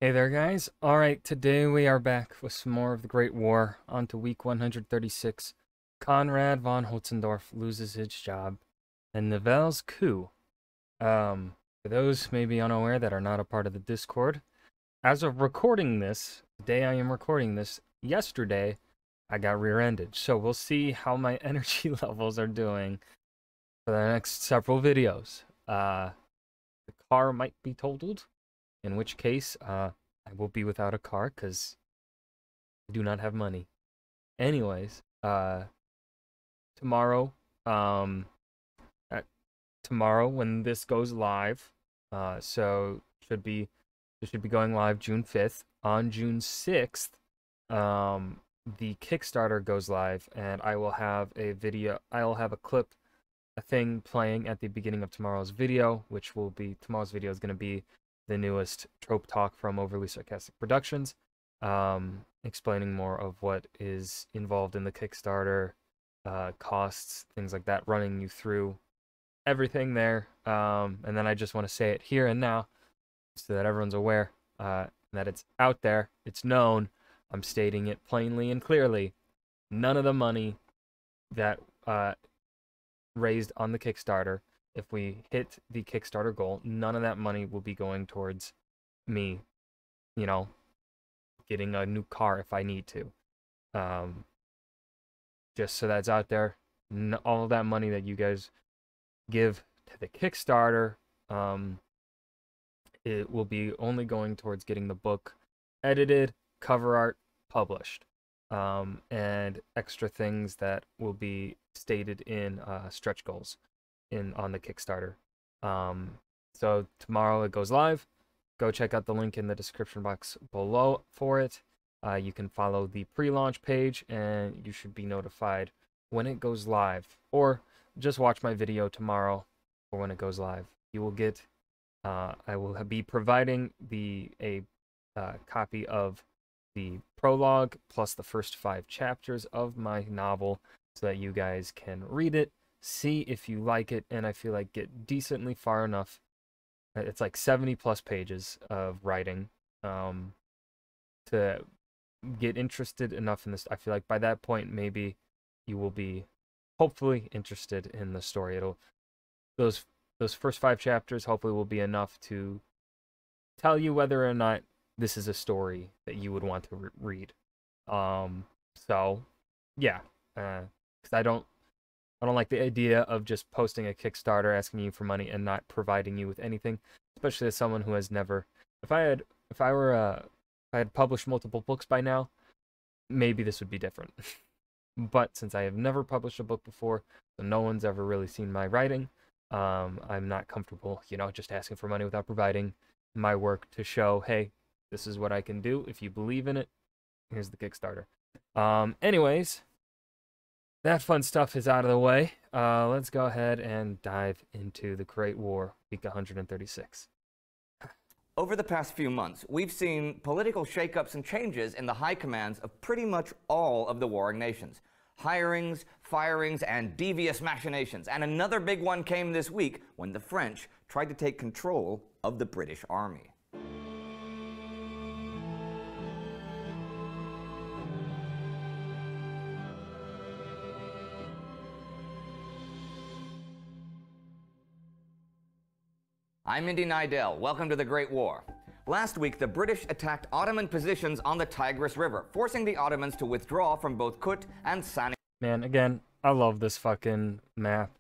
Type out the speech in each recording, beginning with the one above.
Hey there, guys. Alright, today we are back with some more of the Great War. On to week 136. Conrad von Holzendorf loses his job, and Nivelle's coup. For those maybe unaware that are not a part of the Discord, as of recording this, the day I am recording this, yesterday, I got rear-ended. So we'll see how my energy levels are doing for the next several videos. The car might be totaled. In which case, I will be without a car because I do not have money. Anyways, tomorrow, tomorrow when this goes live, so it should be going live June 5th. On June 6th, the Kickstarter goes live, and I will have a video. I will have a clip, a thing playing at the beginning of tomorrow's video, which will be tomorrow's video is going to be the newest trope talk from Overly Sarcastic Productions, explaining more of what is involved in the Kickstarter, costs, things like that, running you through everything there. And then I just want to say it here and now so that everyone's aware that it's out there, it's known. I'm stating it plainly and clearly. None of the money that raised on the Kickstarter, if we hit the Kickstarter goal, none of that money will be going towards me, you know, getting a new car if I need to. Just so that's out there. All of that money that you guys give to the Kickstarter, it will be only going towards getting the book edited, cover art, published, and extra things that will be stated in stretch goals on the Kickstarter. So tomorrow it goes live. Go check out the link in the description box below for it. You can follow the pre-launch page and you should be notified when it goes live, or just watch my video tomorrow for when it goes live. You will get I will be providing a copy of the prologue plus the first 5 chapters of my novel so that you guys can read it, see if you like it, and I feel like get decently far enough. It's like 70 plus pages of writing to get interested enough in this. I feel like by that point maybe you will be hopefully interested in the story. Those first 5 chapters hopefully will be enough to tell you whether or not this is a story that you would want to read. So yeah, because I don't like the idea of just posting a Kickstarter asking you for money and not providing you with anything, especially as someone who has never. If I had published multiple books by now, maybe this would be different. But since I have never published a book before, so no one's ever really seen my writing, I'm not comfortable, just asking for money without providing my work to show, hey, this is what I can do. If you believe in it, here's the Kickstarter. Anyways, that fun stuff is out of the way. Let's go ahead and dive into the Great War, week 136. Over the past few months, we've seen political shakeups and changes in the high commands of pretty much all of the warring nations. Hirings, firings, and devious machinations. And another big one came this week when the French tried to take control of the British Army. I'm Indy Nivelle. Welcome to the Great War. Last week, the British attacked Ottoman positions on the Tigris River, forcing the Ottomans to withdraw from both Kut and Sani. Man, again, I love this fucking map.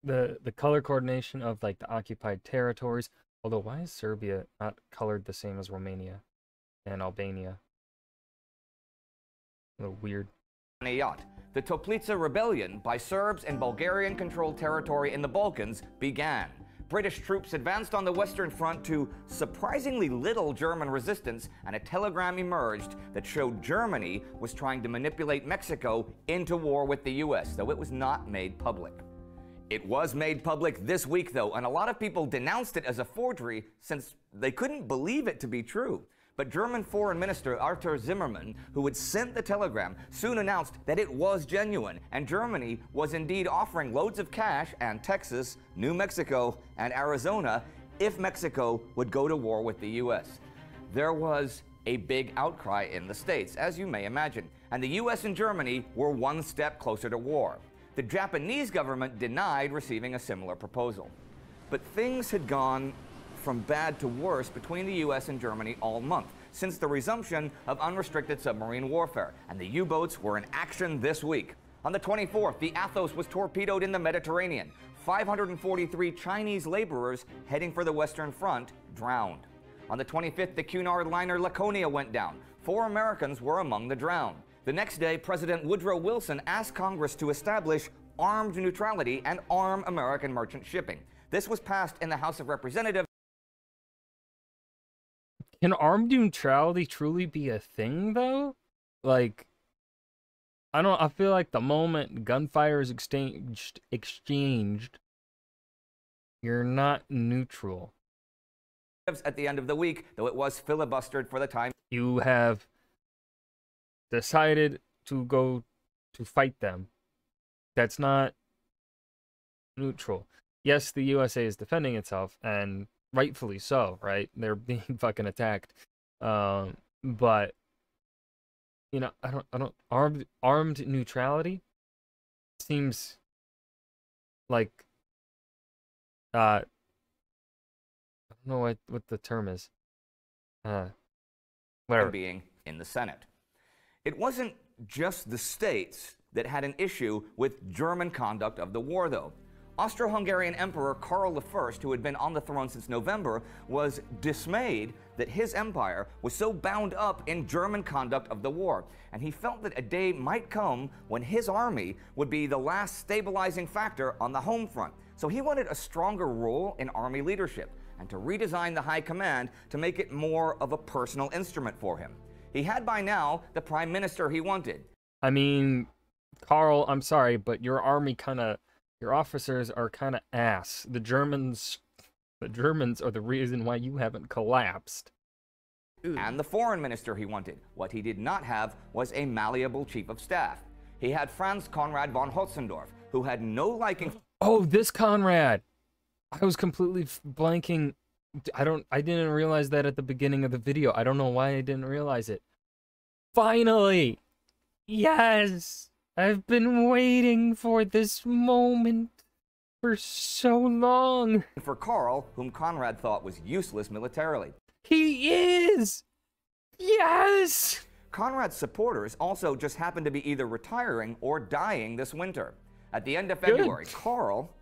The color coordination of like the occupied territories. Although, why is Serbia not colored the same as Romania and Albania? A little weird. The Toplica rebellion by Serbs in Bulgarian-controlled territory in the Balkans began. British troops advanced on the Western Front to surprisingly little German resistance, and a telegram emerged that showed Germany was trying to manipulate Mexico into war with the US, though it was not made public. It was made public this week, though, and a lot of people denounced it as a forgery since they couldn't believe it to be true. But German Foreign Minister Arthur Zimmermann, who had sent the telegram, soon announced that it was genuine, and Germany was indeed offering loads of cash, and Texas, New Mexico, and Arizona if Mexico would go to war with the U.S. There was a big outcry in the States, as you may imagine, and the U.S. and Germany were one step closer to war. The Japanese government denied receiving a similar proposal. But things had gone from bad to worse between the U.S. and Germany all month, since the resumption of unrestricted submarine warfare, and the U-boats were in action this week. On the 24th, the Athos was torpedoed in the Mediterranean. 543 Chinese laborers heading for the Western Front drowned. On the 25th, the Cunard liner Laconia went down. 4 Americans were among the drowned. The next day, President Woodrow Wilson asked Congress to establish armed neutrality and arm American merchant shipping. This was passed in the House of Representatives. Can armed neutrality truly be a thing, though? Like, I feel like the moment gunfire is exchanged, you're not neutral. At the end of the week, though it was filibustered for the time. You have decided to go to fight them. That's not neutral. Yes, the USA is defending itself, and rightfully so, right? They're being fucking attacked. But you know, I don't armed neutrality seems like I don't know what the term is. Whatever. Being in the Senate. It wasn't just the states that had an issue with German conduct of the war, though. Austro-Hungarian Emperor Karl I, who had been on the throne since November, was dismayed that his empire was so bound up in German conduct of the war, and he felt that a day might come when his army would be the last stabilizing factor on the home front. So he wanted a stronger role in army leadership, and to redesign the high command to make it more of a personal instrument for him. He had by now the prime minister he wanted. I mean, Carl, I'm sorry, but your army your officers are kind of ass. The Germans are the reason why you haven't collapsed. And the foreign minister he wanted. What he did not have was a malleable chief of staff. He had Franz Conrad von Hotzendorf, who had no liking. Oh, this Conrad! I was completely blanking. I didn't realize that at the beginning of the video. I don't know why I didn't realize it. Finally! Yes! I've been waiting for this moment for so long. For Karl, whom Conrad thought was useless militarily. He is! Yes! Conrad's supporters also just happened to be either retiring or dying this winter. At the end of February, Karl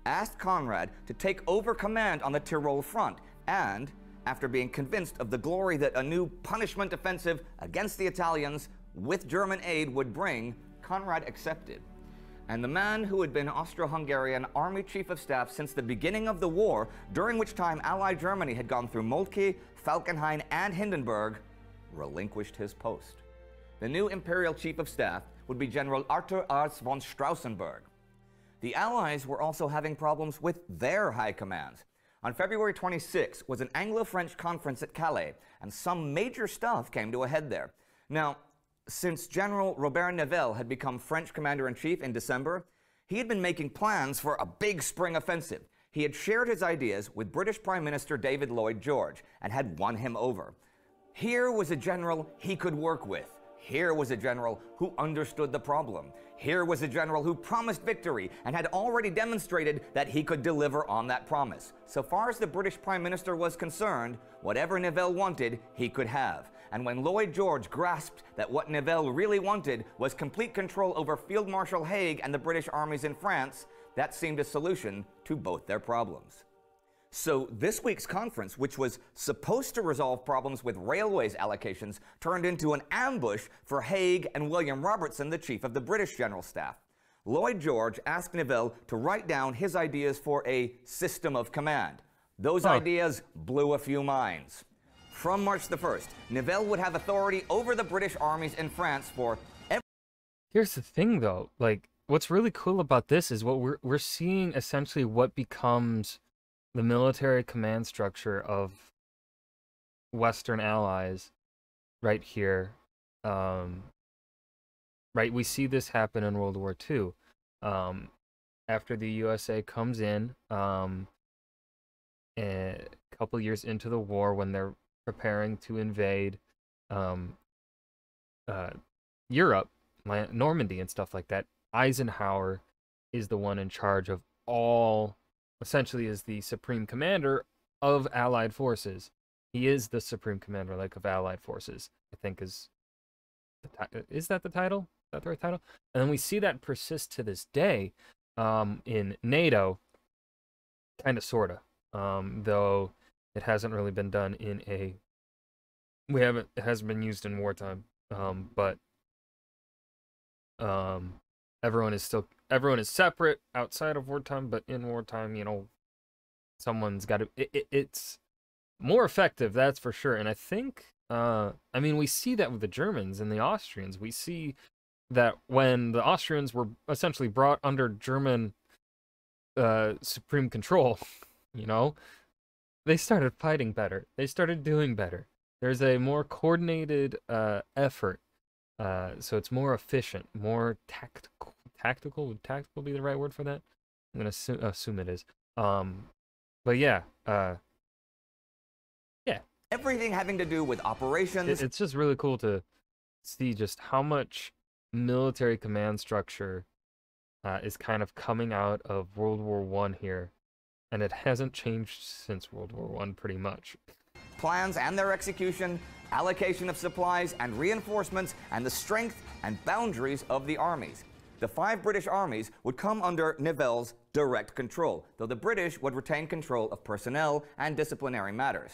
asked Conrad to take over command on the Tyrol front, and after being convinced of the glory that a new punishment offensive against the Italians with German aid would bring, Conrad accepted. And the man who had been Austro-Hungarian army chief of staff since the beginning of the war, during which time Allied Germany had gone through Moltke, Falkenhayn, and Hindenburg, relinquished his post. The new imperial chief of staff would be General Arthur Ars von Strausenberg. The Allies were also having problems with their high commands. On February 26 was an Anglo-French conference at Calais, and some major stuff came to a head there. Now, since General Robert Nivelle had become French commander-in-chief in December, he had been making plans for a big spring offensive. He had shared his ideas with British Prime Minister David Lloyd George and had won him over. Here was a general he could work with. Here was a general who understood the problem. Here was a general who promised victory and had already demonstrated that he could deliver on that promise. So far as the British Prime Minister was concerned, whatever Nivelle wanted, he could have. And when Lloyd George grasped that what Nivelle really wanted was complete control over Field Marshal Haig and the British armies in France, that seemed a solution to both their problems. So this week's conference, which was supposed to resolve problems with railways allocations, turned into an ambush for Haig and William Robertson, the chief of the British General Staff. Lloyd George asked Nivelle to write down his ideas for a system of command. Those ideas blew a few minds. From March the 1st, Nivelle would have authority over the British armies in France for every... Here's the thing, though. Like, what's really cool about this is what we're seeing essentially what becomes the military command structure of Western allies right here. Right, we see this happen in World War II. After the USA comes in, a couple years into the war, when they're preparing to invade Europe, Normandy and stuff like that, Eisenhower is the one in charge of all, essentially is the supreme commander of Allied forces. He is the supreme commander, like, of Allied forces, I think is that the title? Is that the right title? And then we see that persist to this day in NATO, kind of, sort of, though it hasn't really been done in a, it hasn't been used in wartime, but everyone is separate outside of wartime, but in wartime, you know, someone's got to, it's more effective, that's for sure. And I think, I mean, we see that with the Germans and the Austrians. We see that when the Austrians were essentially brought under German supreme control, you know, they started fighting better. They started doing better. There's a more coordinated effort. So it's more efficient, more tactical. Would tactical be the right word for that? I'm going to assume it is. But yeah. Yeah. Everything having to do with operations. It's just really cool to see just how much military command structure is kind of coming out of World War I here. And it hasn't changed since World War I, pretty much. Plans and their execution, allocation of supplies and reinforcements, and the strength and boundaries of the armies. The 5 British armies would come under Nivelle's direct control, though the British would retain control of personnel and disciplinary matters.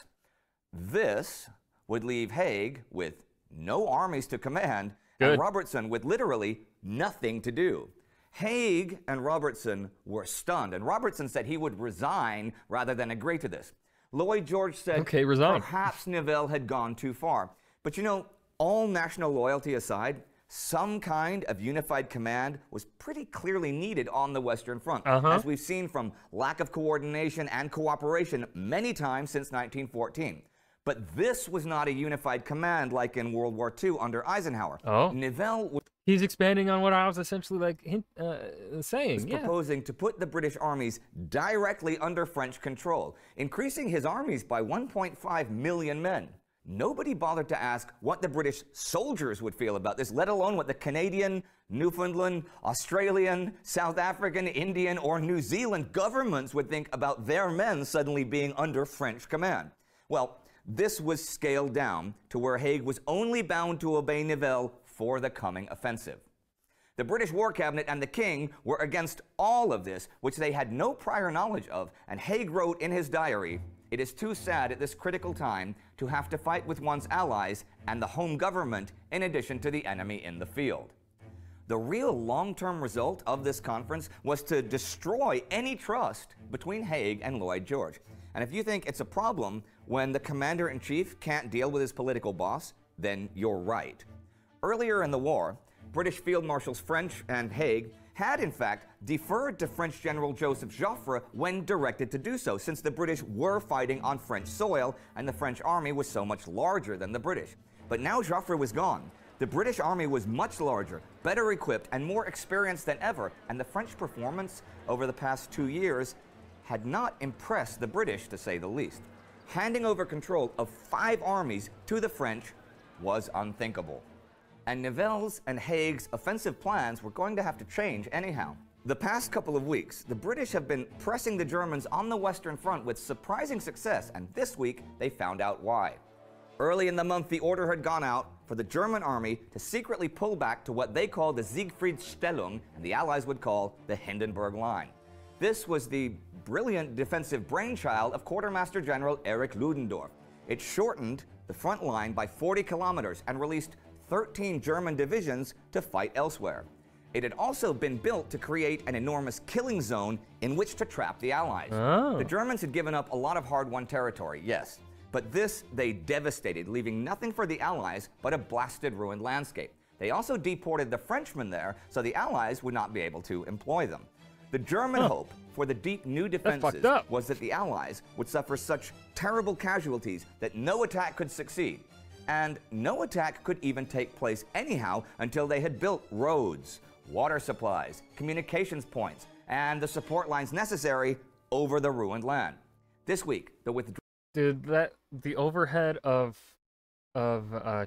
This would leave Haig with no armies to command, and Robertson with literally nothing to do. Haig and Robertson were stunned, and Robertson said he would resign rather than agree to this. Lloyd George said perhaps Nivelle had gone too far. But you know, all national loyalty aside, some kind of unified command was pretty clearly needed on the Western Front, as we've seen from lack of coordination and cooperation many times since 1914. But this was not a unified command like in World War II under Eisenhower. Nivelle was He's expanding on what I was essentially like saying. Proposing to put the British armies directly under French control, increasing his armies by 1.5 million men. Nobody bothered to ask what the British soldiers would feel about this, let alone what the Canadian, Newfoundland, Australian, South African, Indian, or New Zealand governments would think about their men suddenly being under French command. Well, this was scaled down to where Haig was only bound to obey Nivelle for the coming offensive. The British War Cabinet and the King were against all of this, which they had no prior knowledge of, and Haig wrote in his diary, "It is too sad at this critical time to have to fight with one's allies and the home government in addition to the enemy in the field." The real long-term result of this conference was to destroy any trust between Haig and Lloyd George. And if you think it's a problem when the commander-in-chief can't deal with his political boss, then you're right. Earlier in the war, British Field Marshals French and Haig had, in fact, deferred to French General Joseph Joffre when directed to do so, since the British were fighting on French soil and the French army was so much larger than the British. But now Joffre was gone. The British army was much larger, better equipped, and more experienced than ever, and the French performance over the past 2 years had not impressed the British, to say the least. Handing over control of 5 armies to the French was unthinkable. And Nivelle's and Haig's offensive plans were going to have to change anyhow. The past couple of weeks, the British have been pressing the Germans on the Western Front with surprising success, and this week they found out why. Early in the month, the order had gone out for the German army to secretly pull back to what they called the Siegfriedstellung, and the Allies would call the Hindenburg Line. This was the brilliant defensive brainchild of Quartermaster General Erich Ludendorff. It shortened the front line by 40 kilometers and released 13 German divisions to fight elsewhere. It had also been built to create an enormous killing zone in which to trap the Allies. The Germans had given up a lot of hard-won territory, yes, but this they devastated, leaving nothing for the Allies but a blasted, ruined landscape. They also deported the Frenchmen there, so the Allies would not be able to employ them. The German hope for the deep new defenses was that the Allies would suffer such terrible casualties that no attack could succeed. And no attack could even take place anyhow until they had built roads, water supplies, communications points, and the support lines necessary over the ruined land. This week, the withdrawal. Dude, the overhead of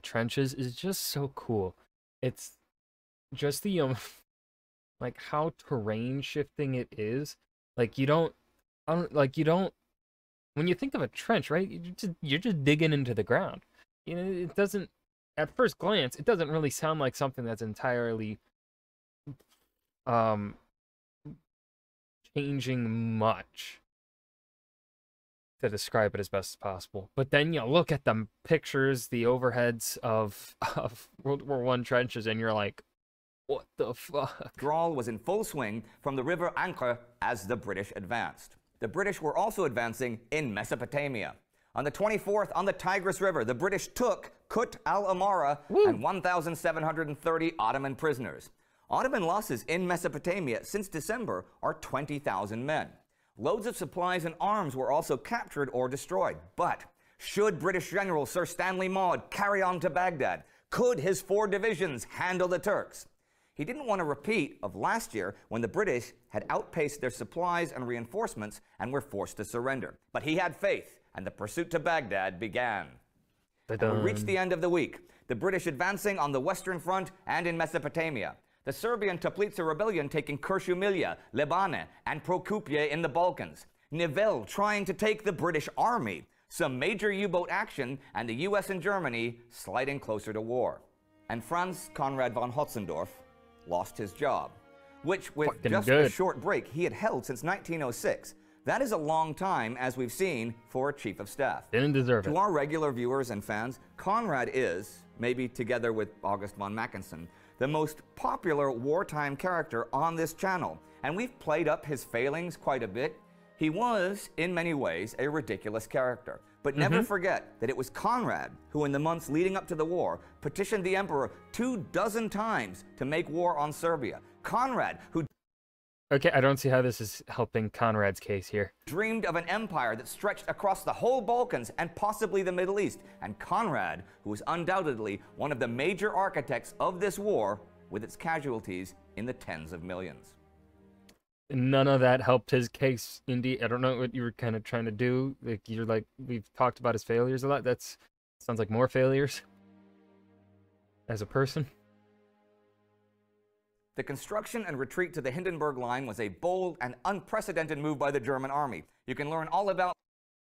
trenches is just so cool. It's just the like how terrain shifting it is. Like you don't when you think of a trench, right? You're just digging into the ground. You know, it doesn't at first glance, it doesn't really sound like something that's entirely changing much to describe it as best as possible. But then you look at the pictures, the overheads of World War I trenches, and you're like, what the fuck? Withdrawal was in full swing from the river Ancre as the British advanced. The British were also advancing in Mesopotamia. On the 24th, on the Tigris River, the British took Kut al-Amara and 1,730 Ottoman prisoners. Ottoman losses in Mesopotamia since December are 20,000 men. Loads of supplies and arms were also captured or destroyed. But should British General Sir Stanley Maude carry on to Baghdad? Could his 4 divisions handle the Turks? He didn't want a repeat of last year when the British had outpaced their supplies and reinforcements and were forced to surrender. But he had faith, and the pursuit to Baghdad began. And we reached the end of the week, the British advancing on the Western Front and in Mesopotamia. The Serbian Toplica rebellion taking Kuršumlija, Lebane, and Prokuplje in the Balkans. Nivelle trying to take the British army. Some major U-boat action, and the US and Germany sliding closer to war. And Franz Conrad von Hotzendorf lost his job, which with a short break he had held since 1906. That is a long time, as we've seen, for a chief of staff. Didn't deserve it. To our regular viewers and fans, Conrad is, maybe together with August von Mackensen, the most popular wartime character on this channel, and we've played up his failings quite a bit. He was, in many ways, a ridiculous character. But never forget that it was Conrad who, in the months leading up to the war, petitioned the emperor 24 times to make war on Serbia. Conrad, who... Okay, I don't see how this is helping Conrad's case here. Dreamed of an empire that stretched across the whole Balkans and possibly the Middle East. And Conrad, who was undoubtedly one of the major architects of this war, with its casualties in the tens of millions. None of that helped his case, Indy. I don't know what you were kind of trying to do. Like, we've talked about his failures a lot. Sounds like more failures as a person. The construction and retreat to the Hindenburg Line was a bold and unprecedented move by the German army. You can learn all about...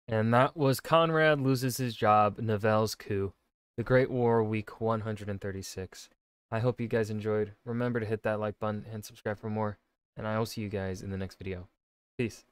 And that was Conrad loses his job, Nivelle's coup, the Great War, week 136. I hope you guys enjoyed. Remember to hit that like button and subscribe for more. And I will see you guys in the next video. Peace.